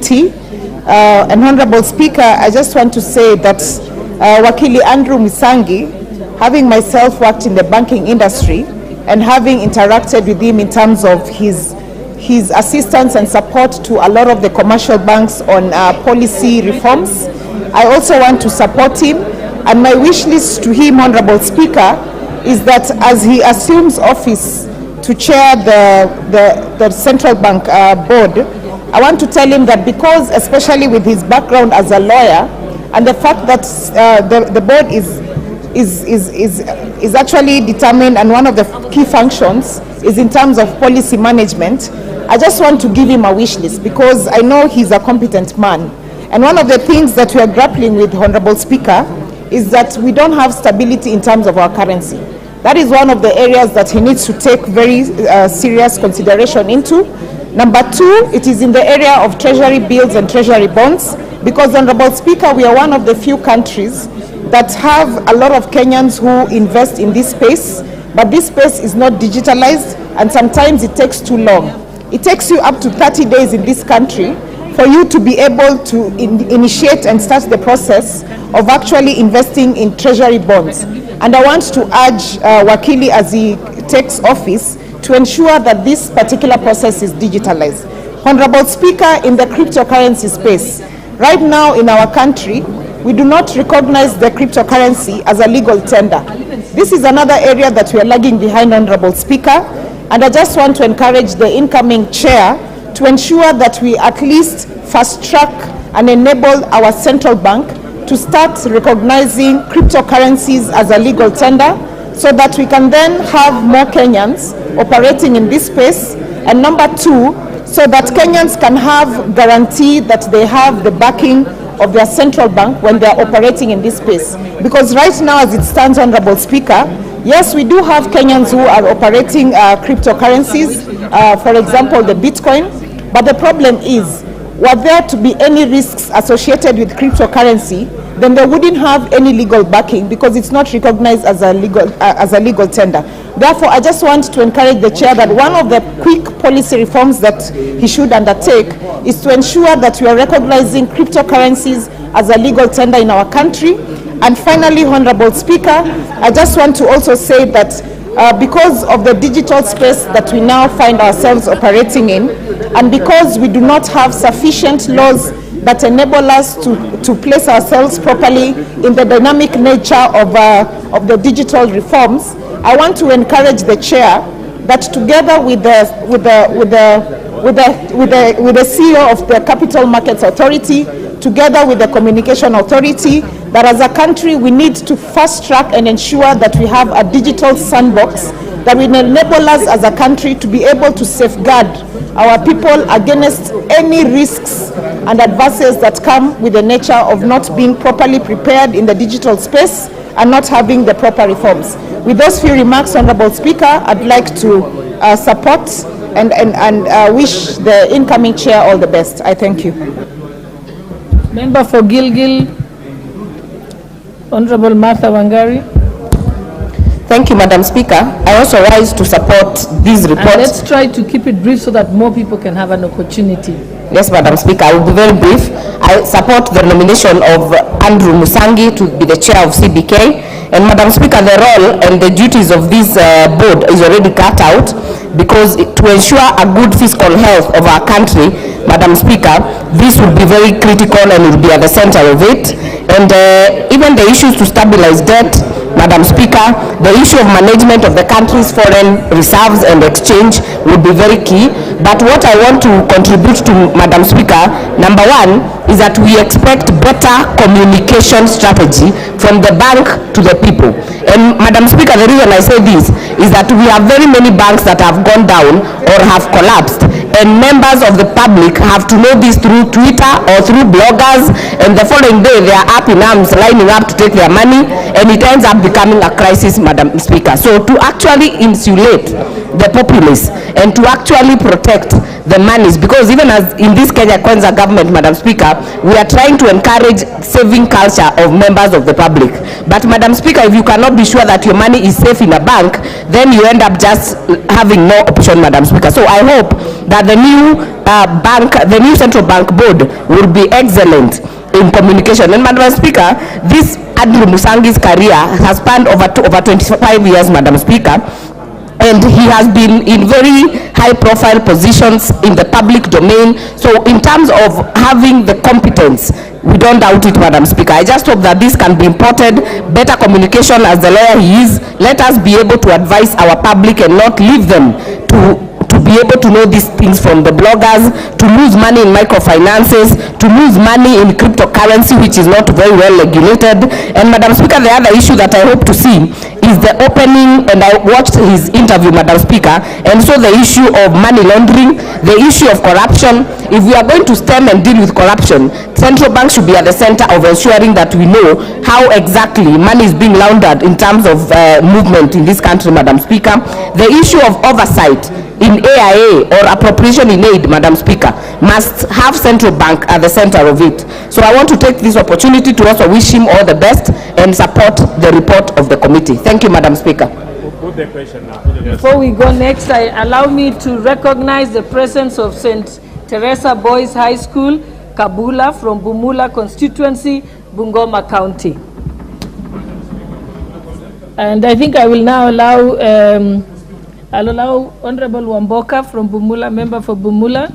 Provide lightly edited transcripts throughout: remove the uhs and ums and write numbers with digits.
Committee. And Honorable Speaker, I just want to say that Wakili Andrew Musangi, having myself worked in the banking industry and having interacted with him in terms of his assistance and support to a lot of the commercial banks on policy reforms, I also want to support him. And my wish list to him, Honorable Speaker, is that as he assumes office to chair the Central Bank board, I want to tell him that because, especially with his background as a lawyer, and the fact that the board is actually determined, and one of the key functions is in terms of policy management, I just want to give him a wish list because I know he's a competent man. And one of the things that we are grappling with, Honorable Speaker, is that we don't have stability in terms of our currency. That is one of the areas that he needs to take very serious consideration into. Number two, it is in the area of treasury bills and treasury bonds, because, Honorable Speaker, we are one of the few countries that have a lot of Kenyans who invest in this space, but this space is not digitalized, and sometimes it takes too long. It takes you up to 30 days in this country for you to be able to initiate and start the process of actually investing in treasury bonds. And I want to urge Wakili, as he takes office, to ensure that this particular process is digitalized. Honorable Speaker, in the cryptocurrency space, right now in our country, we do not recognize the cryptocurrency as a legal tender. This is another area that we are lagging behind, Honorable Speaker, and I just want to encourage the incoming chair to ensure that we at least fast track and enable our central bank to start recognizing cryptocurrencies as a legal tender, so that we can then have more Kenyans operating in this space. And number two, so that Kenyans can have guarantee that they have the backing of their central bank when they are operating in this space. Because right now, as it stands, Honorable Speaker, yes, we do have Kenyans who are operating cryptocurrencies, for example, the Bitcoin, but the problem is, were there to be any risks associated with cryptocurrency, then they wouldn't have any legal backing because it's not recognized as a legal tender. Therefore, I just want to encourage the chair that one of the quick policy reforms that he should undertake is to ensure that we are recognizing cryptocurrencies as a legal tender in our country. And finally, Honorable Speaker, I just want to also say that because of the digital space that we now find ourselves operating in, and because we do not have sufficient laws that enable us to place ourselves properly in the dynamic nature of the digital reforms, I want to encourage the chair that together with the CEO of the Capital Markets Authority, together with the Communication Authority, that as a country we need to fast track and ensure that we have a digital sandbox that will enable us as a country to be able to safeguard our people against any risks and adversities that come with the nature of not being properly prepared in the digital space and not having the proper reforms. With those few remarks, Honorable Speaker, I'd like to support and wish the incoming chair all the best. I thank you. Member for Gilgil, Honorable Martha Wangari. Thank you, Madam Speaker. I also rise to support these reports. And let's try to keep it brief so that more people can have an opportunity. Yes, Madam Speaker, I will be very brief. I support the nomination of Andrew Musangi to be the chair of CBK. And Madam Speaker, the role and the duties of this board is already cut out, because to ensure a good fiscal health of our country, Madam Speaker, this will be very critical and will be at the center of it. And even the issues to stabilize debt, Madam Speaker, the issue of management of the country's foreign reserves and exchange will be very key. But what I want to contribute to, Madam Speaker, number one, is that we expect better communication strategy from the bank to the people. And Madam Speaker, the reason I say this is that we have very many banks that have gone down or have collapsed, and members of the public have to know this through Twitter or through bloggers, and the following day they are up in arms lining up to take their money, and it ends up becoming a crisis, Madam Speaker. So to actually insulate the populace and to actually protect the monies, because even as in this Kenya Kwanza government, Madam Speaker, we are trying to encourage saving culture of members of the public. But Madam Speaker, if you cannot be sure that your money is safe in a bank, then you end up just having no option, Madam Speaker. So I hope that the new central bank board will be excellent in communication. And Madam Speaker, this Andrew Musangi's career has spanned over 25 years, Madam Speaker, and he has been in very high-profile positions in the public domain. So in terms of having the competence, we don't doubt it, Madam Speaker. I just hope that this can be imported, better communication as the lawyer he is. Let us be able to advise our public and not leave them to be able to know these things from the bloggers, to lose money in microfinances, to lose money in cryptocurrency, which is not very well regulated. And Madam Speaker, the other issue that I hope to see is the opening, and I watched his interview, Madam Speaker, and so the issue of money laundering, the issue of corruption. If we are going to stem and deal with corruption, central banks should be at the center of ensuring that we know how exactly money is being laundered in terms of movement in this country, Madam Speaker. The issue of oversight in AIA or appropriation in aid, Madam Speaker, must have central bank at the center of it. So I want to take this opportunity to also wish him all the best and support the report of the committee. Thank you, Madam Speaker. Put the question now. Before we go next, allow me to recognize the presence of St. Teresa Boys High School, Kabula, from Bumula constituency, Bungoma County. And I think I will now allow I'll allow Honorable Wamboka from Bumula, member for Bumula.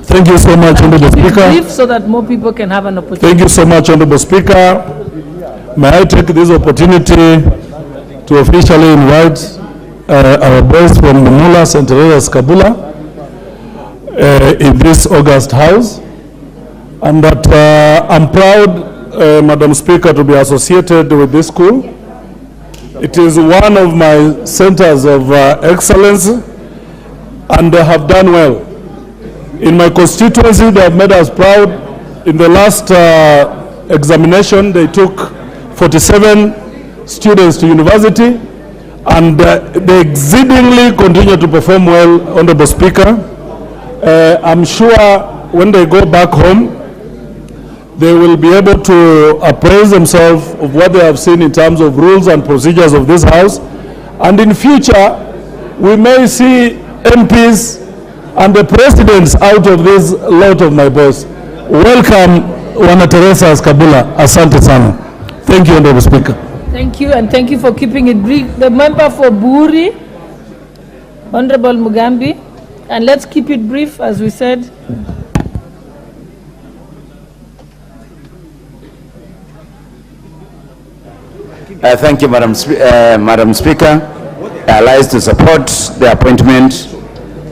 Thank you so much, Honorable Speaker. Brief so that more people can have an opportunity. Thank you so much, Honorable Speaker. May I take this opportunity to officially invite our boys from Bumula, St. Teresa's Kabula, in this August House. And that I'm proud, Madam Speaker, to be associated with this school. It is one of my centers of excellence, and they have done well. In my constituency, they have made us proud. In the last examination, they took 47 students to university, and they exceedingly continue to perform well, Honorable Speaker. I'm sure when they go back home, they will be able to appraise themselves of what they have seen in terms of rules and procedures of this House. And in future, we may see MPs and the presidents out of this lot of my boys. Welcome, Wana Teresa's Kabula. Asante sana. Thank you, Honorable Speaker. Thank you, and thank you for keeping it brief. The member for Buri, Honorable Mugambi, and let's keep it brief, as we said. Thank you, Madam Speaker. I rise to support the appointment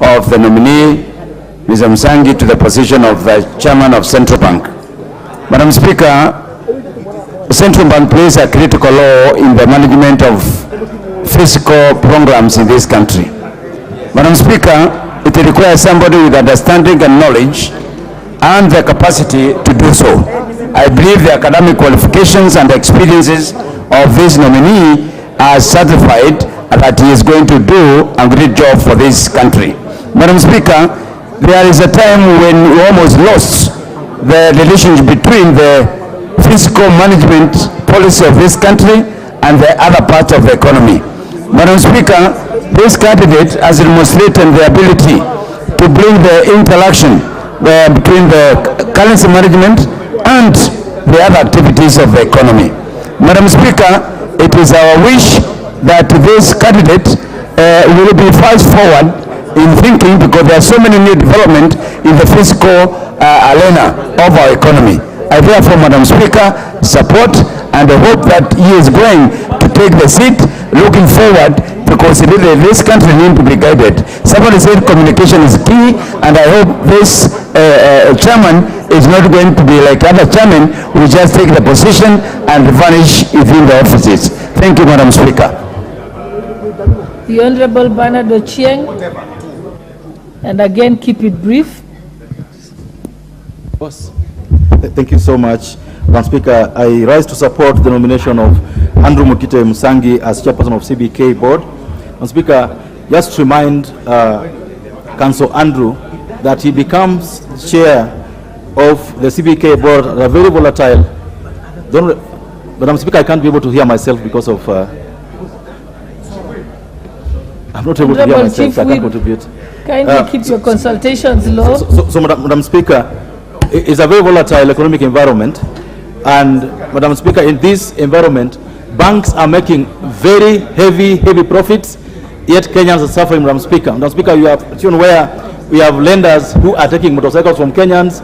of the nominee, Ms. Musangi, to the position of the Chairman of Central Bank. Madam Speaker, Central Bank plays a critical role in the management of fiscal programs in this country. Madam Speaker, it requires somebody with understanding and knowledge and the capacity to do so. I believe the academic qualifications and experiences of this nominee are certified that he is going to do a great job for this country. Madam Speaker, there is a time when we almost lost the relationship between the fiscal management policy of this country and the other parts of the economy. Madam Speaker, this candidate has demonstrated the ability to bring the interaction between the currency management and the other activities of the economy. Madam Speaker, it is our wish that this candidate will be fast forward in thinking, because there are so many new developments in the fiscal arena of our economy. I therefore, Madam Speaker, support and I hope that he is going to take the seat, looking forward, because this country needs to be guided. Somebody said communication is key, and I hope this chairman is not going to be like other chairmen who just take the position and vanish within the offices. Thank you, Madam Speaker. The Honorable Bernard Ochieng, and again keep it brief. Boss. Thank you so much, Madam Speaker. I rise to support the nomination of Andrew MUKITE Musangi as chairperson of CBK board. Madam Speaker, just to remind Councillor Andrew that he becomes chair of the CBK board at a very volatile. Madam Speaker, I can't be able to hear myself because of I'm not able to hear myself, so I can't contribute. Kindly keep your consultations low. So Madam Speaker, it's a very volatile economic environment, and Madam Speaker, in this environment, banks are making very heavy profits, yet Kenyans are suffering, Madam Speaker. Madam Speaker, you have shown where we have lenders who are taking motorcycles from Kenyans,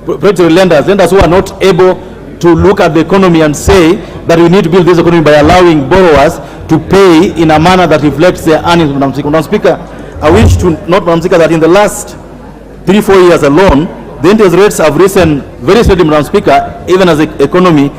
predatory lenders who are not able to look at the economy and say that we need to build this economy by allowing borrowers to pay in a manner that reflects their earnings, Madam Speaker. Madam Speaker, I wish to note, Madam Speaker, that in the last 3-4 years alone, the interest rates have risen very steadily, Madam Speaker, even as the economy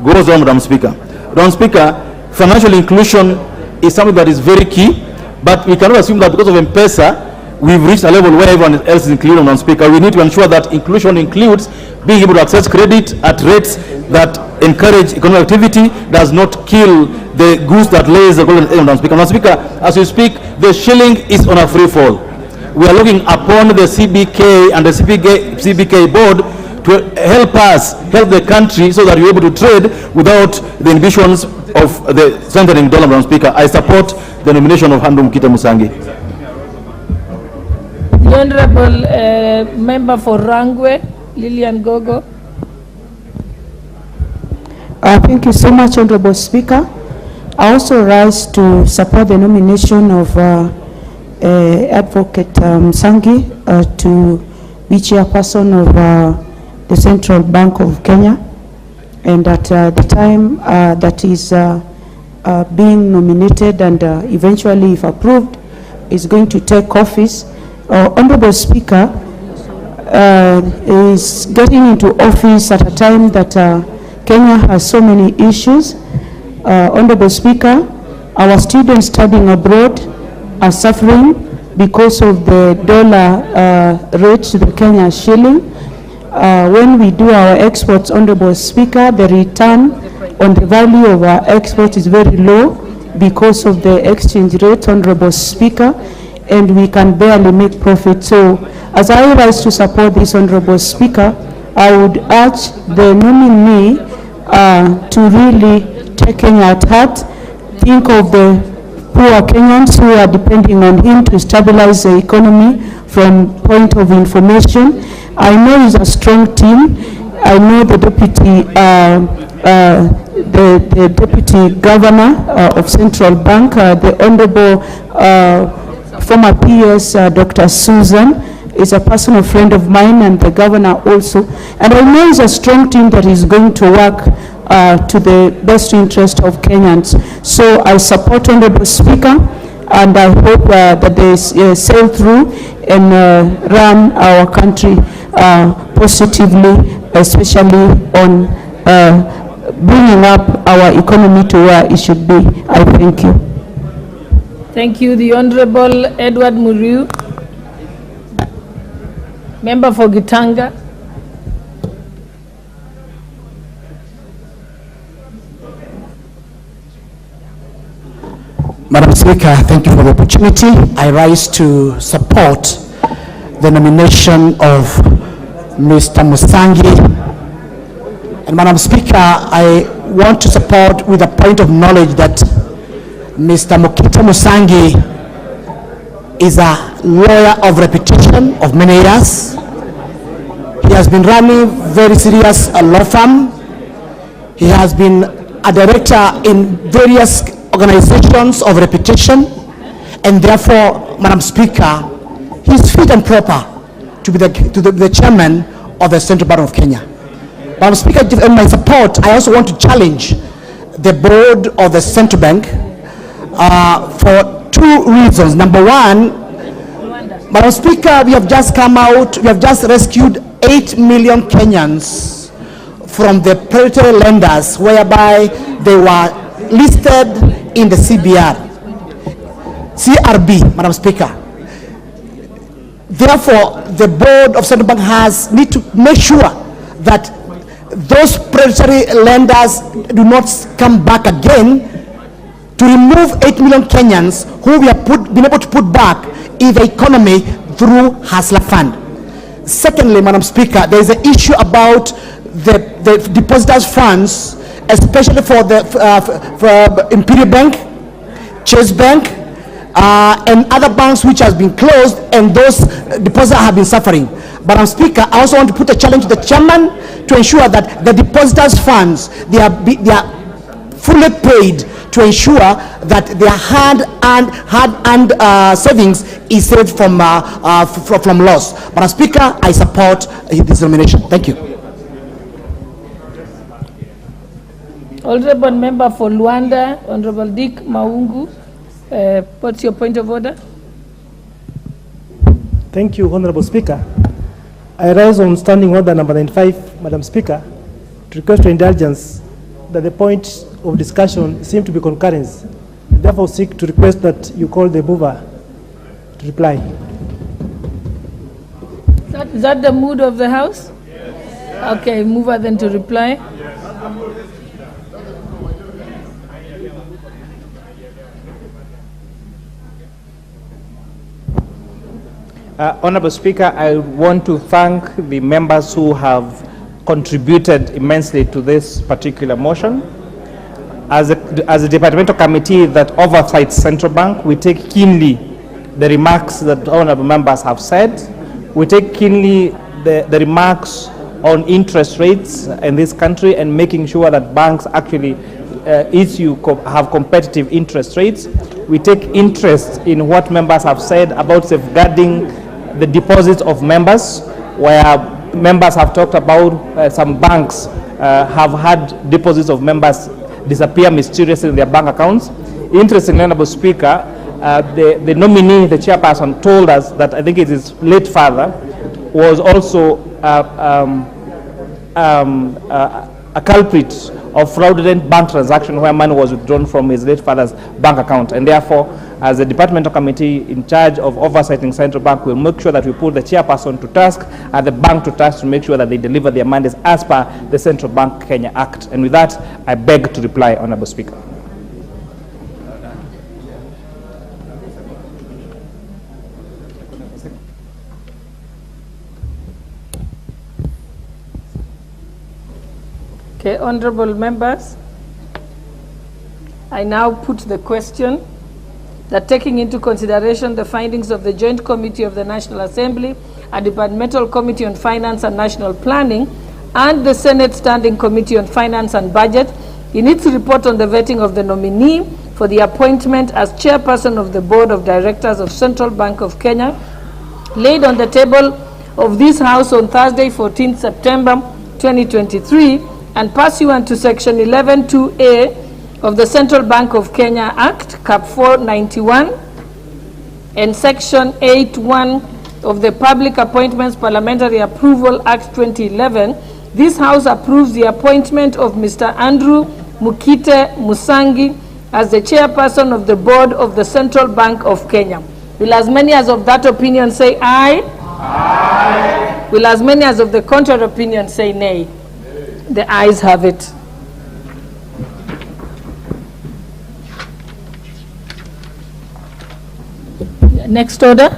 goes on, Madam Speaker. Madam Speaker, financial inclusion is something that is very key, but we cannot assume that because of M-Pesa, we've reached a level where everyone else is included, Madam Speaker. We need to ensure that inclusion includes being able to access credit at rates that encourage economic activity, does not kill the goose that lays the golden egg, Madam Speaker. Madam Speaker, as we speak, the shilling is on a free fall. We are looking upon the CBK and the CBK board to help the country so that we're able to trade without the inhibitions of the strengthening dollar, Madam Speaker. I support the nomination of MUKITE Musangi. The Honorable Member for Rangwe, Lilian Gogo. Thank you so much, Honorable Speaker. I also rise to support the nomination of Advocate Musangi to be chairperson of the Central Bank of Kenya, and at the time that is being nominated and eventually, if approved, is going to take office. Honorable Speaker is getting into office at a time that Kenya has so many issues. Honorable Speaker, our students studying abroad are suffering because of the dollar rate to the Kenya shilling. When we do our exports, Honorable Speaker, the return on the value of our export is very low because of the exchange rate, Honorable Speaker, and we can barely make profit. So, as I rise to support this, Honorable Speaker, I would urge the nominee to really take Kenya at heart, think of the poor Kenyans who are depending on him to stabilize the economy from point of information. I know he's a strong team. I know the deputy governor of Central Bank, the Honorable former PS, Dr. Susan, is a personal friend of mine, and the governor also. And I know it's a strong team that is going to work to the best interest of Kenyans. So I support Honorable Speaker, and I hope that they sail through and run our country positively, especially on bringing up our economy to where it should be. I thank you. Thank you. The Honorable Edward Muriu, Member for Gitanga. Madam Speaker, thank you for the opportunity. I rise to support the nomination of Mr. Musangi. And Madam Speaker, I want to support with a point of knowledge that Mr. MUKITE Musangi is a lawyer of reputation of many years. He has been running very serious law firm. He has been a director in various organizations of reputation, and therefore, Madam Speaker, he is fit and proper to be the chairman of the Central Bank of Kenya. Madam Speaker, in my support, I also want to challenge the board of the Central Bank for two reasons. Number one, Madam Speaker, we have just rescued 8 million Kenyans from the predatory lenders, whereby they were listed in the CRB, Madam Speaker. Therefore, the board of Central Bank need to make sure that those predatory lenders do not come back again, to remove 8 million Kenyans who we have been able to put back in the economy through Hustler Fund. Secondly, Madam Speaker, there is an issue about the depositors' funds, especially for the Imperial Bank, Chase Bank, and other banks which has been closed, and those depositors have been suffering. Madam Speaker, I also want to put a challenge to the chairman to ensure that the depositors' funds, they are fully paid, to ensure that their hard-earned savings is saved from loss. Madam Speaker, I support this nomination. Thank you. Honorable Member for Luanda, Honorable Dick Maungu, what's your point of order? Thank you, Honorable Speaker. I rise on standing order number 95, Madam Speaker, to request for indulgence that the point of discussion seems to be concurrence. Therefore, seek to request that you call the mover to reply. Is that the mood of the House? Yes. Okay, mover then to reply. Yes. Honorable Speaker, I want to thank the members who have contributed immensely to this particular motion. As a departmental committee that oversights Central Bank, we take keenly the remarks that honorable members have said. We take keenly the remarks on interest rates in this country and making sure that banks actually have competitive interest rates. We take interest in what members have said about safeguarding the deposits of members, where members have talked about some banks have had deposits of members disappear mysteriously in their bank accounts. Interestingly, Honorable Speaker, the nominee, the chairperson, told us that I think it is late father was also a culprit of fraudulent bank transaction where money was withdrawn from his late father's bank account, and therefore, as a departmental committee in charge of oversighting Central Bank, we'll make sure that we put the chairperson to task and the bank to task to make sure that they deliver their mandates as per the Central Bank Kenya Act. And with that, I beg to reply, Honorable Speaker. Okay, honorable members, I now put the question that taking into consideration the findings of the Joint Committee of the National Assembly, a Departmental Committee on Finance and National Planning, and the Senate Standing Committee on Finance and Budget, in its report on the vetting of the nominee for the appointment as chairperson of the Board of Directors of Central Bank of Kenya, laid on the table of this House on Thursday, 14th September 2023, and pursuant to Section 11(2)(a) of the Central Bank of Kenya Act, Cap 491, and Section 8(1) of the Public Appointments Parliamentary Approval Act 2011, this House approves the appointment of Mr. Andrew MUKITE Musangi as the chairperson of the Board of the Central Bank of Kenya. Will as many as of that opinion say aye? Aye. Will as many as of the contrary opinion say nay? The ayes have it. Next order.